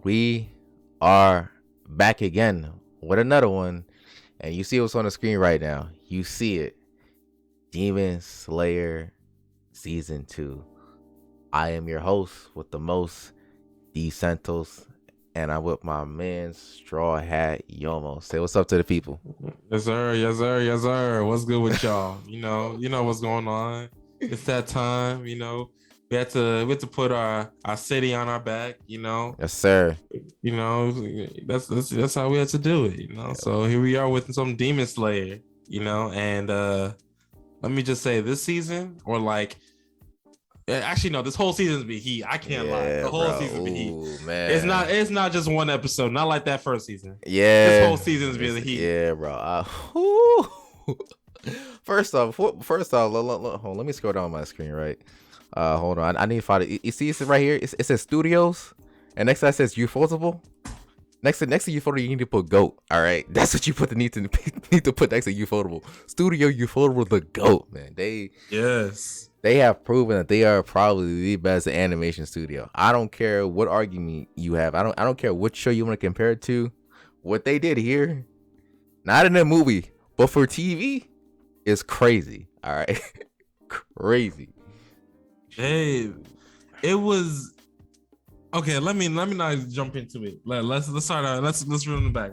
We are back again with another one. And you see what's on the screen right now. You see it. Demon Slayer Season 2. I am your host with the most, Dcentos. And I'm with my man, StrawhatYomo. Say what's up to the people. Yes, sir. Yes, sir. Yes, sir. What's good with y'all? You know what's going on. It's that time. We had to put our city on our back. Yes, sir. That's how we had to do it. Yeah. So here we are with some Demon Slayer. And let me just say, this season, or like, actually no, this whole season's be heat. I can't lie. The whole season be heat. Man. It's not just one episode. Not like that first season. Yeah. This whole season's be the heat. Yeah, bro. First off, hold on, let me scroll down my screen, right? Hold on. I need to find it. You see it right here? It says studios, and next to that says ufotable. Next to ufotable, you need to put goat. All right, that's what you need to put next to ufotable. Studio ufotable, the goat, man. They have proven that they are probably the best animation studio. I don't care what argument you have. I don't care what show you want to compare it to. What they did here, not in a movie, but for TV, is crazy. All right, crazy. Hey, it was okay. Let me not jump into it. Let's start out. Let's run it back.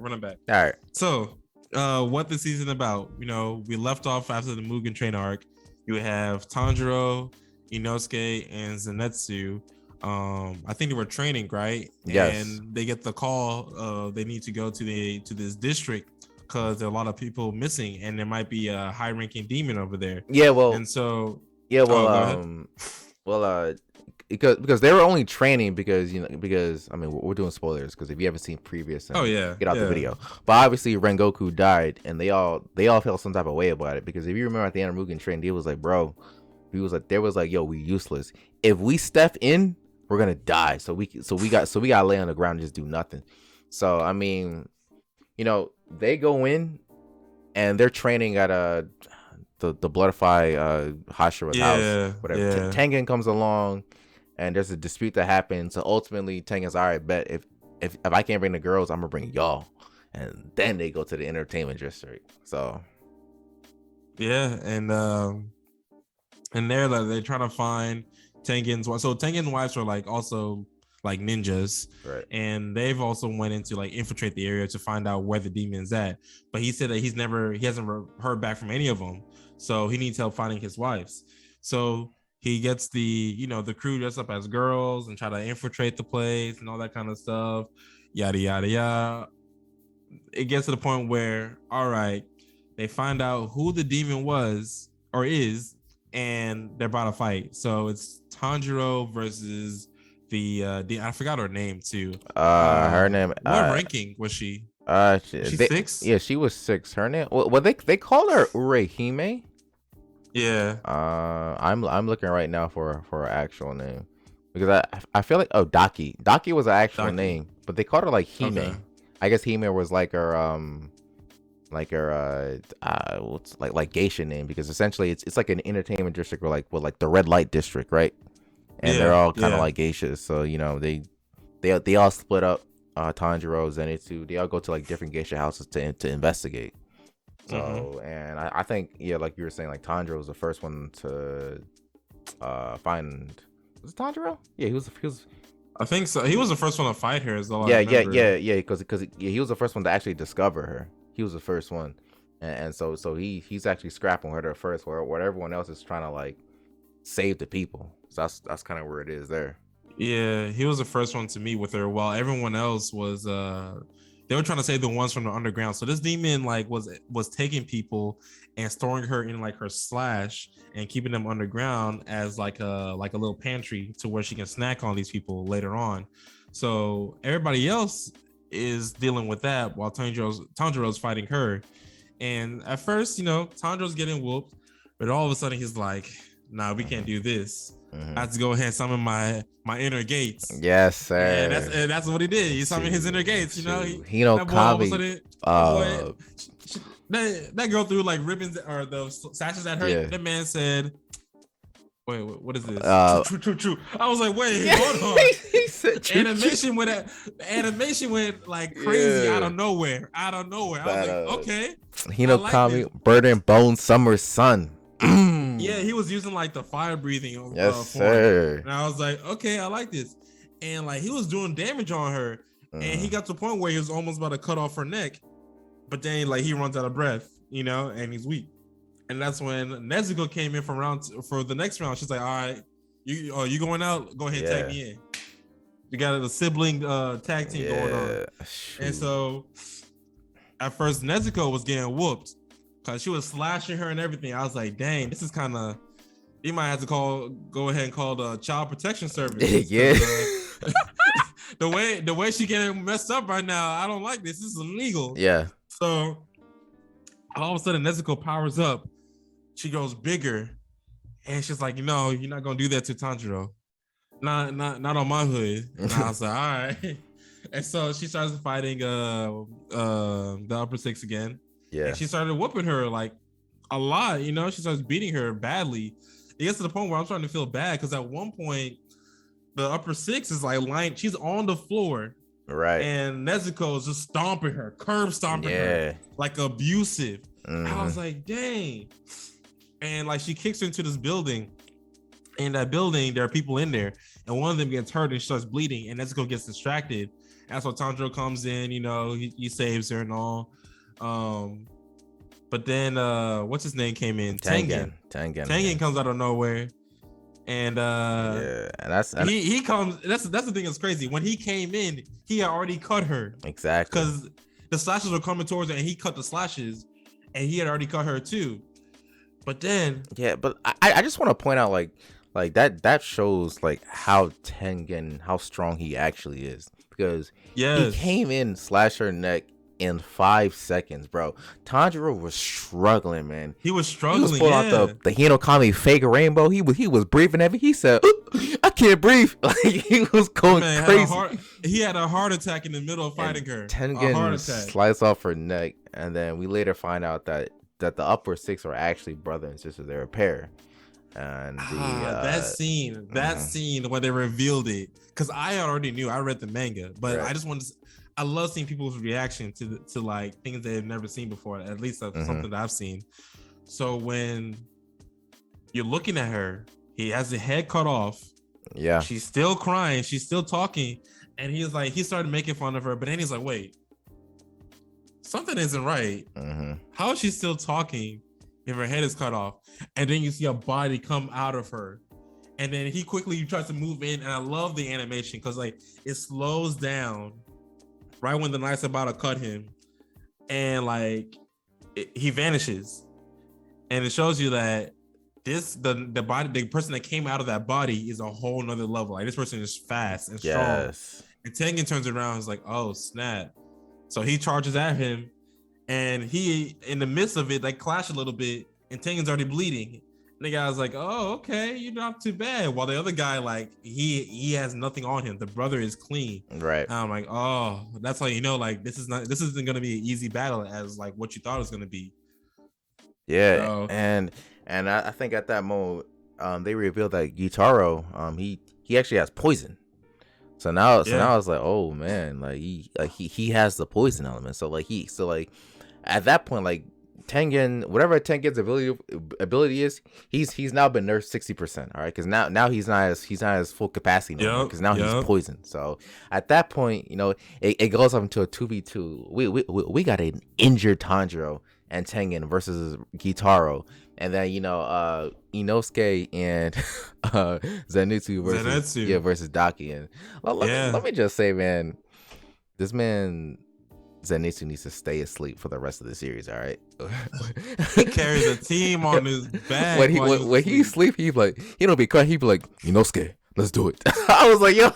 All right. So, what the season about? We left off after the Mugen Train arc. You have Tanjiro, Inosuke, and Zenitsu. I think they were training, right? Yes. And they get the call. They need to go to this district because there are a lot of people missing, and there might be a high-ranking demon over there. Yeah. Well. And so. Yeah. Well. Because they were only training because I mean we're doing spoilers because if you haven't seen previous, get out the video. But obviously Rengoku died and they all felt some type of way about it because if you remember at the end of Mugen Train, he was like, yo, we useless. If we step in, we're gonna die. So we gotta lay on the ground and just do nothing. So I mean, they go in and they're training at the Bloodify Hashira's house, whatever. Yeah. Tengen comes along. And there's a dispute that happens. So ultimately, Tengen's all right. Bet if I can't bring the girls, I'm gonna bring y'all. And then they go to the entertainment district. So yeah, and they're trying to find Tengen's wife. So Tengen's wives are also ninjas, right? And they've also went into infiltrate the area to find out where the demon's at. But he said that he hasn't heard back from any of them. So he needs help finding his wives. So he gets the crew dressed up as girls and try to infiltrate the place and all that kind of stuff, yada yada yada. It gets to the point where, all right, they find out who the demon was or is, and they're about to fight. So it's Tanjiro versus the I forgot her name too. Her name. What ranking was she? She's 6. Yeah, she was 6. Her name. Well, they call her Urehime. Yeah. I'm looking right now for her actual name because I feel like Daki was an actual name, but they called her Hime. Okay. I guess Hime was like her geisha name because essentially it's like an entertainment district or like the red light district, right? And they're all kind of like geishas, so they all split up. Tanjiro, Zenitsu, they all go to different geisha houses to investigate. So and I think like you were saying, Tanjiro was the first one to find. Was it Tanjiro? Yeah, he was. I think so. He was the first one to fight her. Is all yeah. Because he was the first one to actually discover her. He was the first one, and so he's actually scrapping her first, where everyone else is trying to save the people. So that's kind of where it is there. Yeah, he was the first one to meet with her, while everyone else was they were trying to save the ones from the underground. So this demon was taking people and storing her in her slash and keeping them underground as a little pantry to where she can snack on these people later on. So everybody else is dealing with that while Tanjiro's fighting her. And at first, Tanjiro's getting whooped, but all of a sudden he's like, nah, we can't do this. I have to go ahead and summon my inner gates. Yes, sir. And that's what he did. He summoned his inner gates. Kami. That girl threw ribbons or the sashes at her. Yeah. That man said, Wait, what is this? Uh, True. I was like, wait, yeah. hold on. He said true, Animation went like crazy out yeah. of nowhere. I was That like, okay, I like this. Hinokami, Bird and Bone, Summer Sun. Yeah, he was using like the fire breathing Yes, form, sir. and I was like, okay, I like this. And like he was doing damage on her, and he got to the point where he was almost about to cut off her neck, but then like he runs out of breath, and he's weak. And that's when Nezuko came in for the next round. She's like, all right, you going out? Go ahead, tag me in. You got a sibling tag team going on. Shoot. And so at first Nezuko was getting whooped because she was slashing her and everything. I was like, dang, this is kind of, you might have to go ahead and call the child protection service. Yeah. The way she getting messed up right now, I don't like this. This is illegal. Yeah. So all of a sudden Nezuko powers up. She goes bigger, and she's like, you're not gonna do that to Tanjiro. Not on my hood. And I was like, all right. And so she starts fighting the upper six again. Yeah. And she started whooping her like a lot, she starts beating her badly. It gets to the point where I'm starting to feel bad because at one point the upper six is like lying, she's on the floor. Right. And Nezuko is just stomping her, curb stomping her, like abusive. I was like, dang. And like she kicks her into this building. In that building, there are people in there, and one of them gets hurt and she starts bleeding, and Nezuko gets distracted. That's why Tanjiro comes in, he saves her and all. But then what's his name came in? Tengen comes out of nowhere. And and he comes. That's the thing that's crazy. When he came in, he had already cut her. Exactly. Because the slashes were coming towards her, and he cut the slashes, and he had already cut her too. But then, but I just want to point out like that shows like how Tengen, how strong he actually is, because he came in, slashed her neck in 5 seconds, bro. Tanjiro was struggling, man. He was struggling. He was pulling out the Hinokami fake rainbow. He was breathing heavy. He said, I can't breathe. Like he was going crazy. He had a heart attack in the middle of fighting her. Tengen sliced off her neck, and then we later find out that the upper six are actually brother and sister. They're a pair. And that scene when they revealed it, because I already knew, I read the manga, but I just wanted to, I love seeing people's reaction to like things they've never seen before, at least something that I've seen. So when you're looking at her, he has the head cut off. Yeah. She's still crying, she's still talking, and he started making fun of her, but then he's like, wait, something isn't right. How is she still talking if her head is cut off? And then you see a body come out of her, and then he quickly tries to move in. And I love the animation because like it slows down right when the knife's about to cut him, and like he vanishes, and it shows you that the person that came out of that body is a whole nother level. Like this person is fast and strong. And Tengen turns around and is like, oh snap. So he charges at him, and he, in the midst of it, like clash a little bit, and Tengen's already bleeding. And the guy's like, oh, okay, you're not too bad. While the other guy, like, he has nothing on him. The brother is clean. Right. And I'm like, oh, that's how you know, like, this isn't gonna be an easy battle as like what you thought it was gonna be. Yeah, so, and I think at that moment, they revealed that Gyutaro, he actually has poison. So now I was like, oh man, like he has the poison element. So at that point, like Tengen, whatever Tengen's ability is, he's now been nerfed 60%. All right, because now he's not as full capacity anymore, because now he's poisoned. So at that point, it goes up into a 2v2. We got an injured Tanjiro and Tengen versus Gyutaro. And then Inosuke and Zenitsu versus Daki. And let me just say, man, this man Zenitsu needs to stay asleep for the rest of the series. All right, he carries a team on his back. When he sleep, he like don't be cut. He be like, Inosuke, let's do it. I was like, yo,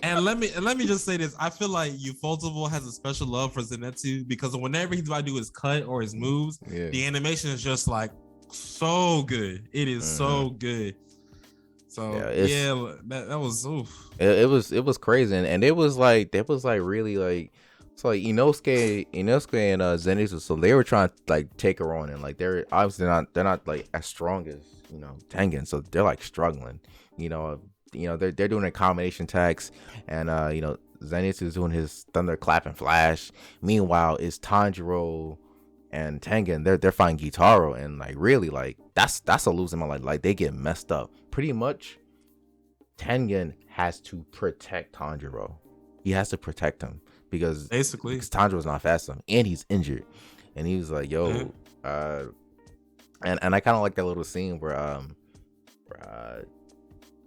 and let me just say this. I feel like Ufotable has a special love for Zenitsu because whenever he's about to do his cut or his moves, the animation is just like so good. It is so good. So that was oof. It was crazy, and it was like really like So like Inosuke and Zenitsu, so they were trying to like take her on, and like they're obviously they're not like as strong as Tengen, so they're like struggling. They're doing a combination attacks, and Zenitsu's doing his thunder clap and flash. Meanwhile, it's Tanjiro and Tengen, they're fighting Gitaro, and like really like that's a losing my like they get messed up pretty much. Tengen has to protect Tanjiro. He has to protect him because basically Tanjiro's not fast enough and he's injured. And he was like, yo, and I kind of like that little scene where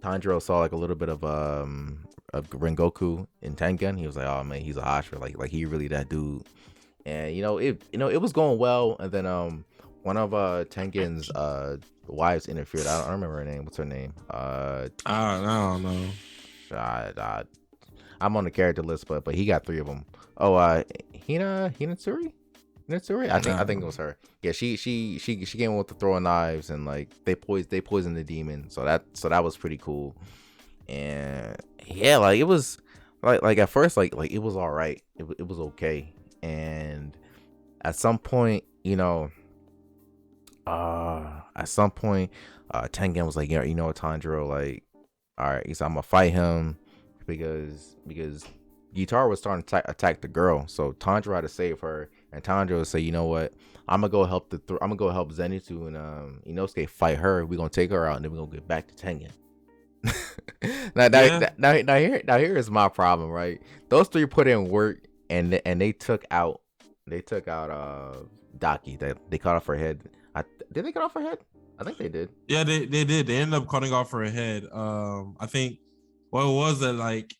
Tanjiro saw like a little bit of Rengoku in Tengen. He was like, oh man, he's a Hashira, like he really that dude. And it was going well, and then one of Tengen's wives interfered. I don't remember her name. What's her name? I don't know. I'm on the character list, but he got 3 of them. Oh, Hinatsuri. I think it was her. Yeah, she came with the throwing knives, and like they poisoned the demon. So that was pretty cool. And yeah, like it was like at first like it was all right. It was okay. And at some point, Tengen was like, you know what, Tanjiro, like, all right, so I'm gonna fight him because Gitaro was starting to attack the girl, so Tanjiro had to save her, and Tanjiro said, you know what, I'm gonna go help Zenitsu and Inosuke fight her. We're gonna take her out, and then we're gonna get back to Tengen. Now here is my problem, right? Those 3 put in work, and they took out Daki. They cut off her head. Did they cut off her head? I think they did. Yeah, they did. They ended up cutting off her head. I think what it was that like,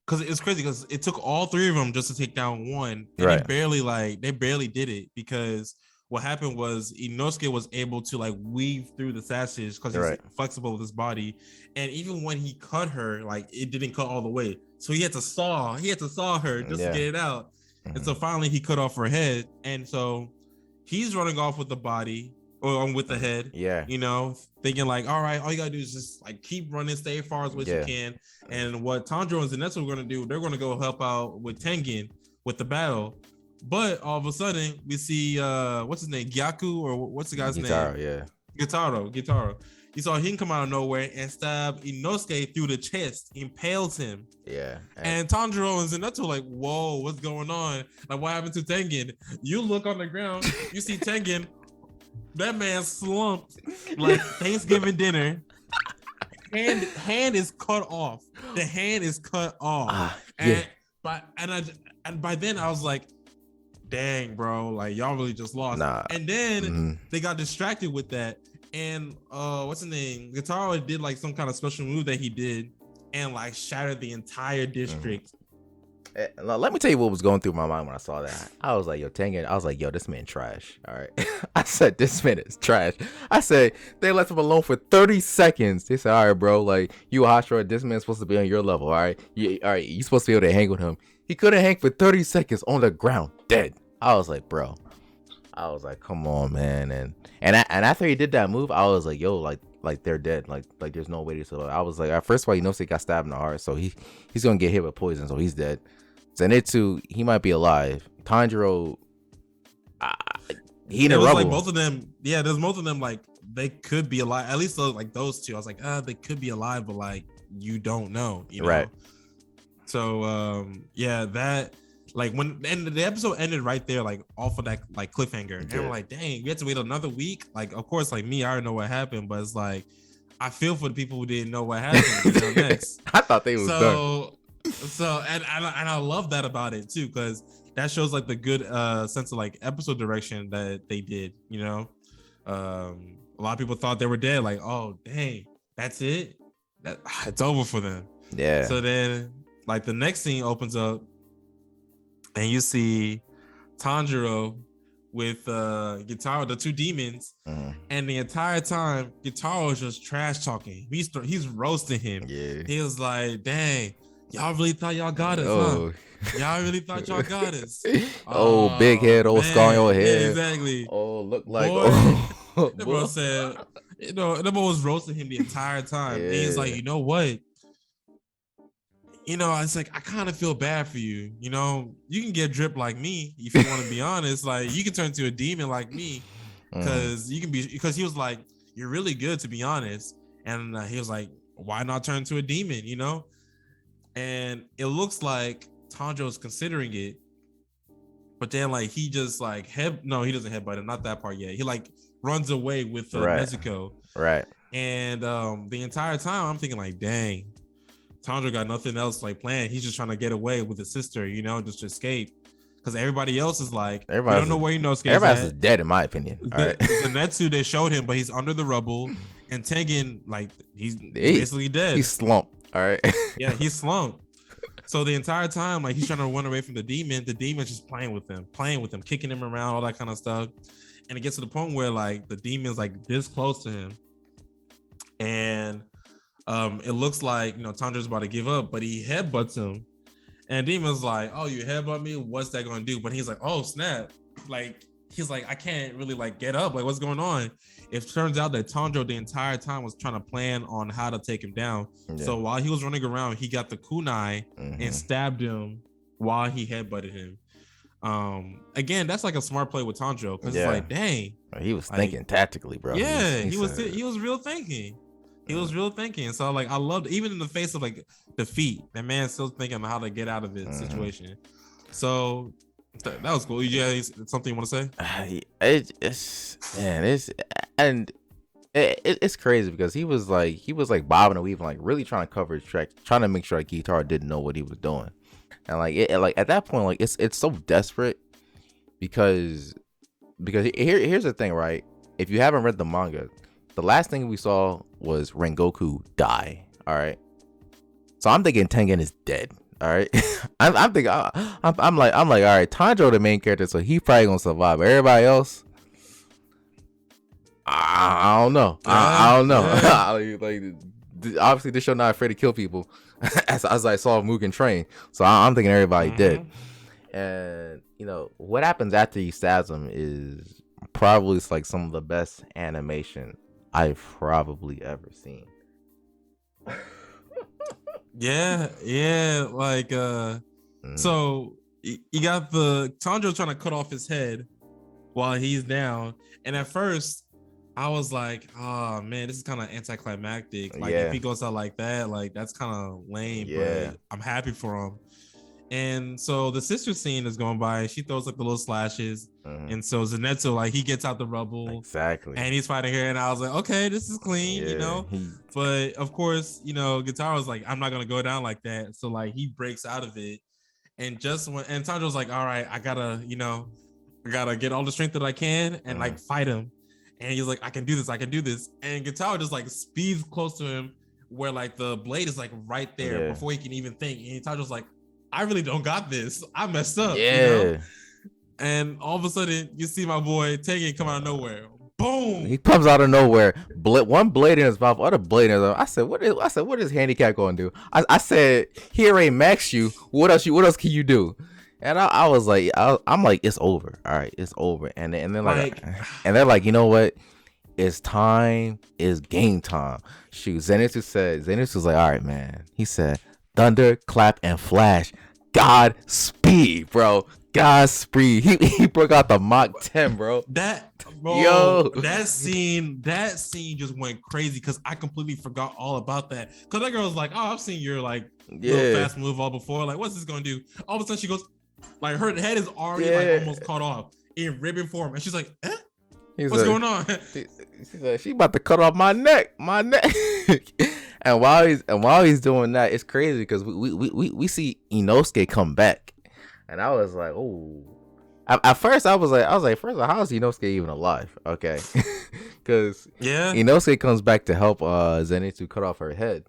because it's crazy because it took all 3 of them just to take down one, and right. they barely did it, because what happened was Inosuke was able to like weave through the sashes because he's flexible with his body, and even when he cut her, like it didn't cut all the way, so he had to saw her just to get it out. And so finally he cut off her head, and so he's running off with the body or with the head. Yeah. Thinking like, all right, all you gotta do is just like keep running, stay as far as you can. And what Tanjiro and Zenitsu are gonna do, they're gonna go help out with Tengen with the battle. But all of a sudden we see what's his name? Gyaku, or what's the guy's name? Gitaro. You saw him come out of nowhere and stab Inosuke through the chest, impales him. Yeah. And Tanjiro and Zenitsu like, whoa, what's going on? Like, what happened to Tengen? You look on the ground, you see Tengen, that man slumped like Thanksgiving dinner. Hand is cut off. The hand is cut off. And by then I was like, dang, bro, like y'all really just lost. And then they got distracted with that. And what's his name? Gitaro did like some kind of special move that he did and like shattered the entire district. Let me tell you what was going through my mind when I saw that. I was like, yo, Tengen. I was like, yo, this man trash. All right. I said, this man is trash. I said, they left him alone for 30 seconds. They said, all right, bro, like you a Hashira, this man's supposed to be on your level. All right. All right. You supposed to be able to hang with him. He couldn't hang for 30 seconds on the ground, dead. I was like, bro. I was like, come on, man. And after he did that move, I was like, yo, like they're dead. Like there's no way to survive. I was like, first of all, he got stabbed in the heart, so he's gonna get hit with poison, so he's dead. Zenitsu, he might be alive. Tanjiro, he in a rubble. Like both of them, yeah. There's both of them. Like they could be alive. At least like those 2. I was like, they could be alive, but like you don't know, right? So that. Like when and the episode ended right there, like off of that like cliffhanger, and we're like, dang, we had to wait another week. Like, of course, like me, I already know what happened, but it's like I feel for the people who didn't know what happened next. I thought they was done. So and I love that about it too, because that shows like the good sense of like episode direction that they did. A lot of people thought they were dead. Like, oh dang, that's it. It's over for them. Yeah. So then, like the next scene opens up. And you see Tanjiro with Gitaro, the 2 demons, and the entire time Gitaro is just trash talking. He's roasting him. Yeah. He was like, "Dang, y'all really thought y'all got us, huh? Y'all really thought y'all got us? Big head, scar on your head. Yeah, exactly. Look like." That bro said, that boy was roasting him the entire time. Yeah. And he's like, you know what? you know, it's like I kind of feel bad for you. You know, you can get drip like me if you want to be honest. Like you can turn into a demon like me, because you can be. Because he was like, you're really good to be honest, and he was like, why not turn into a demon? You know, and it looks like Tanjo's considering it, but then like he just like no, he doesn't headbutt him. Not that part yet. He like runs away with Nezuko. Right. And the entire time I'm thinking like, dang, Tanjiro got nothing else like planned. He's just trying to get away with his sister, you know, just to escape. Because everybody else is like, we don't know where Inosuke is. Everybody's is dead, in my opinion. All right. The Netsu, they showed him, but he's under the rubble. And Tengen, like, he's basically dead. He's slumped. All right. Yeah, he's slumped. So the entire time, like, he's trying to run away from the demon's just playing with him, kicking him around, all that kind of stuff. And it gets to the point where, like, the demon's like this close to him. And it looks like, you know, Tanjiro's about to give up, but he headbutts him. And Demon's like, oh, you headbutt me? What's that going to do? But he's like, oh, snap. Like, he's like, I can't really, like, get up. Like, what's going on? It turns out that Tanjiro the entire time was trying to plan on how to take him down. Yeah. So while he was running around, he got the kunai and stabbed him while he headbutted him. Again, that's like a smart play with Tanjiro, because it's like, dang. He was thinking tactically, bro. Yeah, he was real thinking. He was real thinking. So like I loved, even in the face of like defeat, that man still thinking how to get out of this situation. So that was cool. Yeah, something you want to say? It's crazy because he was like bobbing and weaving, like really trying to cover his track, trying to make sure like Guitar didn't know what he was doing. And like at that point, like it's so desperate because here's the thing, right? If you haven't read the manga, the last thing we saw was Rengoku die. All right, so I'm thinking Tengen is dead. All right, I'm thinking I'm like, all right, Tanjiro the main character, so he probably gonna survive. Everybody else, I don't know. I don't know. Like obviously, this show not afraid to kill people, as I saw Mugen train. So I'm thinking everybody dead. And you know what happens after he stabs him is probably like some of the best animation I've probably ever seen. Yeah, like so you got the Tanjiro trying to cut off his head while he's down, and at first I was like, oh man, this is kind of anticlimactic. Like if he goes out like that, like that's kind of lame. Yeah, but I'm happy for him. And so the sister scene is going by. She throws like the little slashes, and so Zenitsu, like he gets out the rubble, exactly, and he's fighting her. And I was like, okay, this is clean, you know. But of course, you know, Guitar was like, I'm not gonna go down like that. So like he breaks out of it, and just when and Tanjiro's like, all right, I gotta get all the strength that I can and like fight him. And he's like, I can do this. And Guitar just like speeds close to him, where like the blade is like right there before he can even think. And Tanjiro's like, I really don't got this. I messed up. You know? And all of a sudden, you see my boy Tengen come out of nowhere. Boom! He comes out of nowhere. One blade in his mouth, other blade in his mouth. I said, what is handicap going to do? I said, here ain't max you. What else can you do? And I was like, I'm like, it's over. All right, it's over. And then like, and they're like, you know what? It's time. It's game time. Shoot, Zenitsu was like, all right, man. He said, thunder, clap, and flash. Godspeed, bro. Godspeed. He broke out the Mach 10, bro. That scene just went crazy because I completely forgot all about that. Because that girl was like, oh, I've seen your like little fast move all before. Like, what's this gonna do? All of a sudden she goes, like her head is already like almost cut off in ribbon form, and she's like, eh? What's going on? She's like, she about to cut off my neck. And while he's doing that, it's crazy because we see Inosuke come back, and I was like, oh. At first, I was like, first of all, how is Inosuke even alive? Okay, because Inosuke comes back to help Zenitsu cut off her head,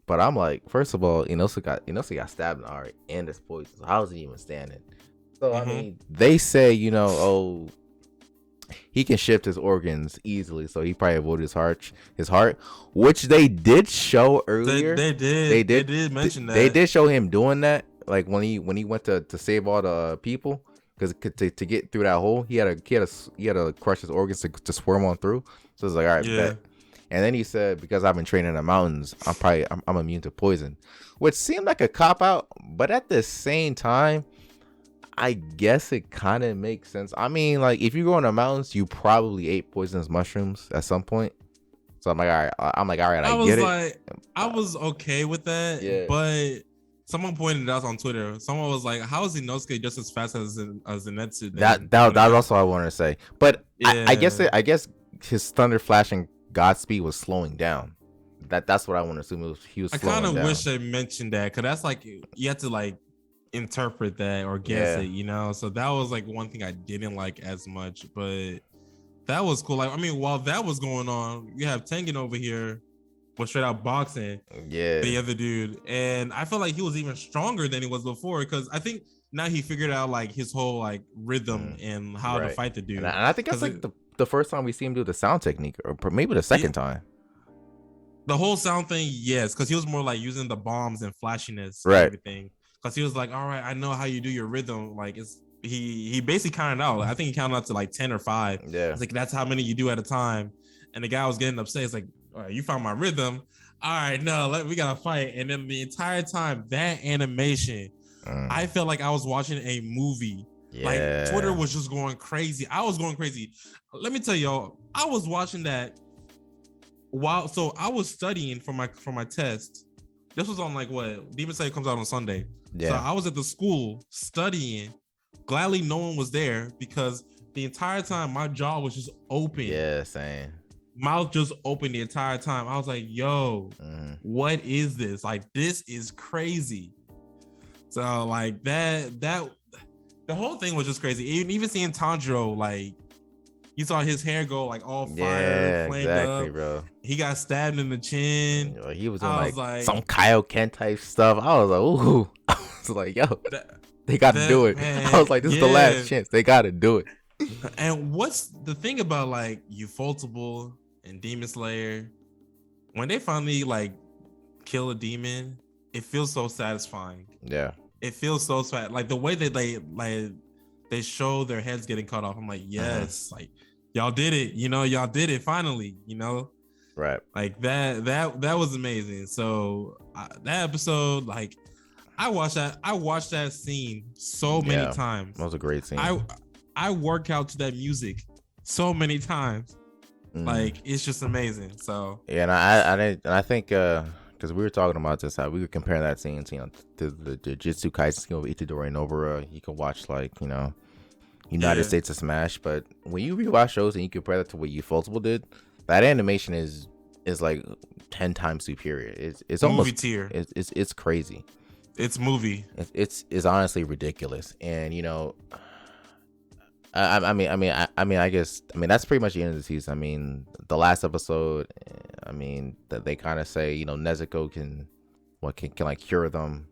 but I'm like, first of all, Inosuke got stabbed in the heart and is poisoned. So how is he even standing? So I mean, they say, you know, oh, he can shift his organs easily, so he probably avoided his heart, which they did show earlier. They did mention that. They did show him doing that, like when he went to save all the people, because to get through that hole, he had to crush his organs to swarm on through. So it's like, all right, bet. And then he said, because I've been training in the mountains, I'm immune to poison, which seemed like a cop out, but at the same time, I guess it kind of makes sense. I mean, like, if you go in the mountains, you probably ate poisonous mushrooms at some point. So I'm like, all right, I get it. I was okay with that, Yeah. but someone pointed out on Twitter. Someone was like, "How is Inosuke just as fast as Zenitsu?" That was also what I wanted to say. But Yeah. I guess his thunder flashing Godspeed was slowing down. That's what I want to assume. He was. I kind of wish I mentioned that, because that's like, you have to like interpret that or guess it, you know. So that was like one thing I didn't like as much, but that was cool. Like, I mean, while that was going on, you have Tengen over here was straight out boxing the other dude, and I felt like he was even stronger than he was before, because I think now he figured out like his whole like rhythm and how to fight the dude. And I think that's like the first time we see him do the sound technique, or maybe the second time. The whole sound thing, yes, because he was more like using the bombs and flashiness and everything. Because he was like, all right, I know how you do your rhythm. Like, it's he basically counted out. I think he counted out to like 10 or 5. Yeah. It's like, that's how many you do at a time. And the guy was getting upset. It's like, all right, you found my rhythm. All right, no, we gotta fight. And then the entire time, that animation, I felt like I was watching a movie. Yeah. Like, Twitter was just going crazy. I was going crazy. Let me tell y'all, I was watching that so I was studying for my test. This was on like what? Demon Slayer comes out on Sunday. Yeah. So I was at the school studying. Gladly no one was there, because the entire time my jaw was just open. Yeah, same. Mouth just open the entire time. I was like, yo, what is this? Like, this is crazy. So like that the whole thing was just crazy. Even seeing Tanjiro, like, you saw his hair go like all fire, flamed up. Bro. He got stabbed in the chin. He was doing like some Kaioken type stuff. I was like, ooh. I was like, yo, they got to do it. Man, I was like, this is the last chance. They got to do it. And what's the thing about like Ufotable and Demon Slayer? When they finally like kill a demon, it feels so satisfying. Yeah. It feels so sad. Like the way that they show their heads getting cut off. I'm like, yes, like y'all did it. You know, y'all did it finally. You know, right? Like that was amazing. So that episode, like, I watched that scene so many times. That was a great scene. I work out to that music so many times. Like, it's just amazing. So yeah, and I think because we were talking about this, how we were comparing that scene to the Jujutsu Kaisen scene of Itadori and Obara. You can watch, like, you know, United States of Smash, but when you rewatch shows and you compare that to what Ufotable did, that animation is like 10 times superior. It's almost movie tier. It's crazy. It's movie. It's honestly ridiculous. And you know, I guess that's pretty much the end of the season. I mean, the last episode, I mean, that they kind of say, you know, Nezuko can like cure them.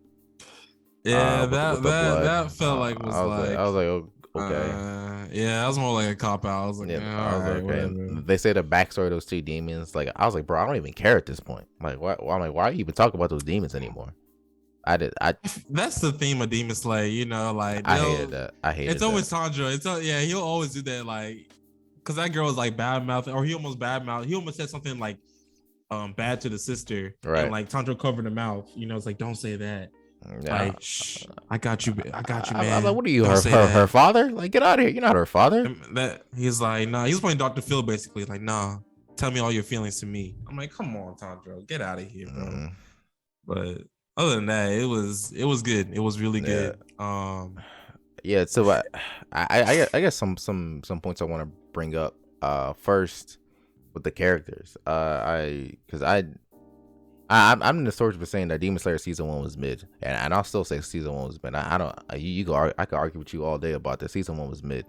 Yeah, that felt like was like I was like, okay. Yeah, that was more like a cop out. I was like, okay. They say the backstory of those 2 demons. Like, I was like, bro, I don't even care at this point. Like, why are you even talking about those demons anymore? That's the theme of Demon Slayer, you know, like, I hated that. It's always Tanjiro. He'll always do that, like, because that girl was like bad mouth, or he almost bad mouth. He almost said something like bad to the sister, right? And like Tanjiro covered her mouth. You know, it's like, don't say that. Yeah. Like, shh, I got you, man. I'm like, what are you, her father? Like, get out of here. You're not her father. That he's like, nah. He was playing Dr. Phil, basically. Like, nah. Tell me all your feelings to me. I'm like, come on, Tanjiro, get out of here, bro. But other than that, it was good. It was really good. Yeah. So I guess some points I want to bring up. First with the characters. I'm in the source for saying that Demon Slayer season 1 was mid, and I'll still say season 1 was mid. I could argue with you all day about this. Season 1 was mid,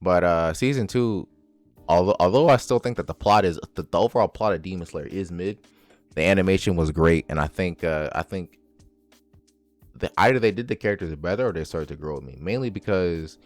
but season 2, although I still think that the plot is the overall plot of Demon Slayer is mid, the animation was great, and I think that either they did the characters better or they started to grow with me. Mainly because,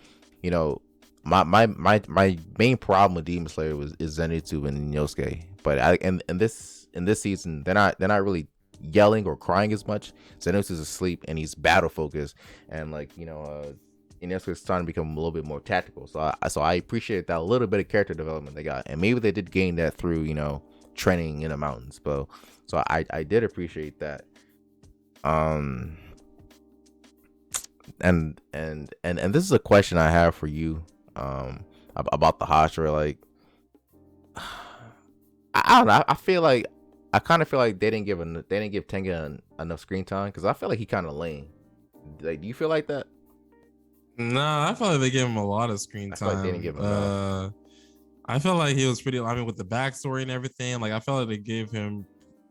you know, my main problem with Demon Slayer is Zenitsu and Inosuke, but in this season they're not really yelling or crying as much. Zenitsu's asleep and he's battle focused, and like, you know, Inosuke's starting to become a little bit more tactical. So I appreciate that little bit of character development they got, and maybe they did gain that through, you know, training in the mountains, bro. So I did appreciate that. Um, and this is a question I have for you, about the Hashira. Like, I don't know. I feel like I kind of feel like they didn't give Tengen enough screen time, because I feel like he kind of lame. Like, do you feel like that? Nah, I feel like they gave him a lot of screen I feel like they didn't time. give him enough. I felt like he was pretty. I mean, with the backstory and everything, like I felt like they gave him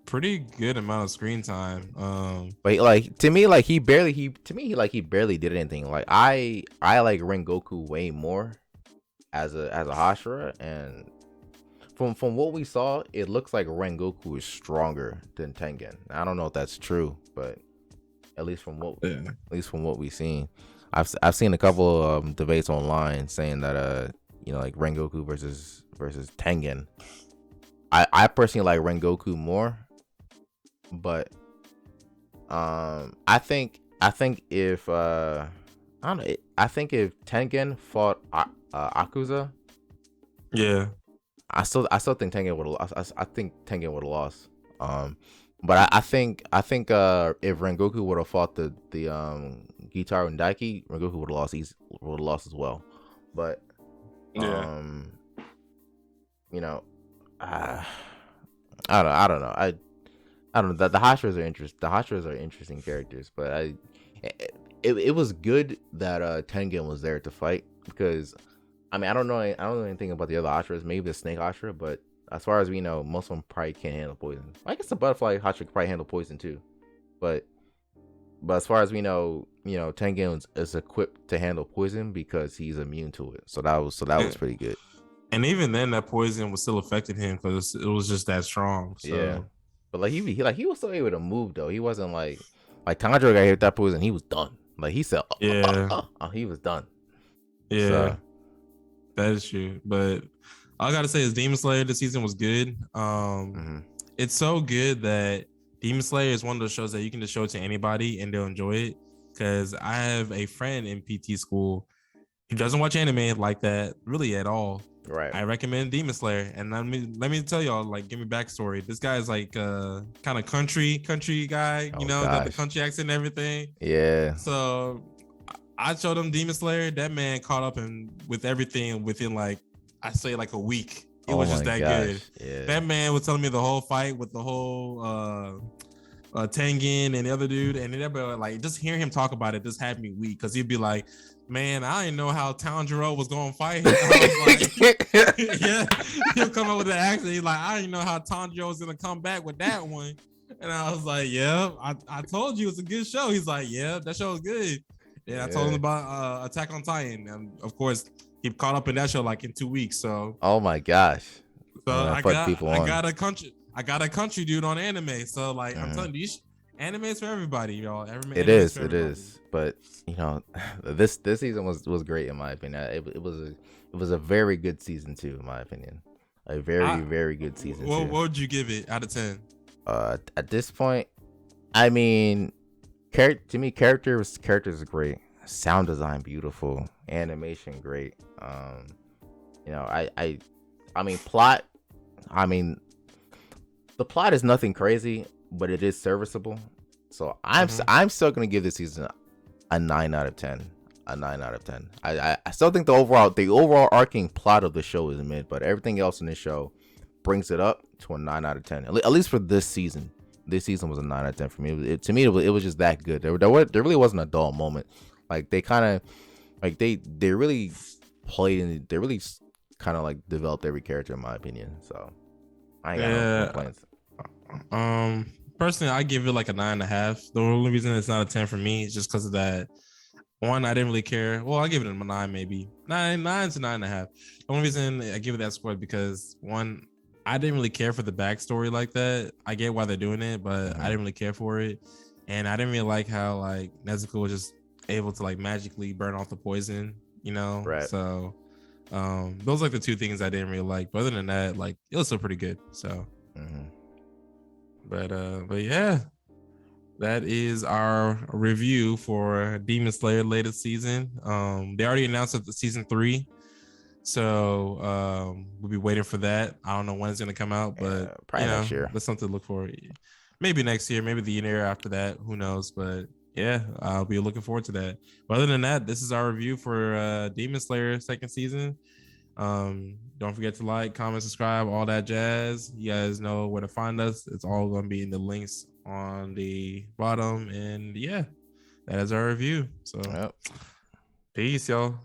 pretty good amount of screen time. But like, to me, like he barely he barely did anything. Like, I like Rengoku way more as a Hashira, and from what we saw, it looks like Rengoku is stronger than Tengen. I don't know if that's true, but at least from what we've seen, I've seen a couple of debates online saying that like Rengoku versus Tengen. I personally like Rengoku more, but I think if I don't know, I think if Tengen fought Akuza, yeah, I still think Tengen would have lost. I think Tengen would have lost. But I think if Rengoku would have fought the Gitaru and Daiki, Rengoku would have lost. Would have lost as well. But yeah. you know, I don't know. I don't know. The Hashiras are interesting characters, but it was good that Tengen was there to fight, because I mean I don't know anything about the other Hashiras. Maybe the Snake Hashira, but as far as we know, most of them probably can't handle poison. I guess the Butterfly Hashira could probably handle poison too, but as far as we know, Tengen is equipped to handle poison because he's immune to it. So that was pretty good. And even then, that poison was still affecting him because it was just that strong. So. Yeah, but like he was still able to move though. He wasn't like Tanjiro got hit with that poison. He was done. Like he said, yeah, he was done. yeah, So, that is true. But all I gotta say is Demon Slayer this season was good. It's so good that Demon Slayer is one of those shows that you can just show it to anybody and they'll enjoy it. Because I have a friend in PT school who doesn't watch anime like that really at all. right. I recommend Demon Slayer, and let me tell y'all, like, give me backstory. This guy is like kind of country guy, got the country accent and everything. Yeah. So I showed him Demon Slayer. That man caught up with everything within like I say like a week. It was just that good. Yeah. That man was telling me the whole fight with the whole Tengen and the other dude, and everybody, like, just hearing him talk about it just had me weak, because he'd be like, man, I didn't know how Tanjiro was gonna fight him. I was like, yeah, he'll come up with the accent. He's like, I didn't know how Tanjiro was gonna come back with that one. And I was like, yeah, I told you it's a good show. He's like, yeah, that show is good. And I told him about Attack on Titan, and of course he caught up in that show like in 2 weeks. So oh my gosh. So I got a country dude on anime. So like I'm telling you, anime is for everybody, y'all. It is. But this season was great in my opinion. It was a very good season too, in my opinion. A very good season. What would you give it out of 10? At this point, I mean, to me, characters are great. Sound design beautiful. Animation great. I mean, plot. I mean, the plot is nothing crazy, but it is serviceable. So I'm still gonna give this season a 9 out of 10. A 9 out of 10. I still think the overall arcing plot of the show is mid, but everything else in this show brings it up to a 9 out of 10. At least for this season. This season was a 9 out of 10 for me. To me, it was just that good. There really wasn't a dull moment. Like they kind of, like they really played and they really kind of like developed every character, in my opinion. So I ain't got no complaints. Personally, I give it like a 9.5. The only reason it's not a 10 for me is just because of that. One, I didn't really care. Well, I give it a 9, maybe 9 to 9.5. The only reason I give it that score is because, one, I didn't really care for the backstory like that. I get why they're doing it, but I didn't really care for it, and I didn't really like how like Nezuko was just able to like magically burn off the poison, Right. So those are like the two things I didn't really like. But other than that, like it was still pretty good. So but yeah, that is our review for Demon Slayer latest season. They already announced that the season 3 So we'll be waiting for that. I don't know when it's gonna come out, but probably next year. that's something to look for. Maybe next year, maybe the year after that. Who knows? But yeah, I'll be looking forward to that. But other than that, this is our review for Demon Slayer second season. Don't forget to like, comment, subscribe, all that jazz. You guys know where to find us. It's all gonna be in the links on the bottom. And yeah, that is our review. So peace, y'all.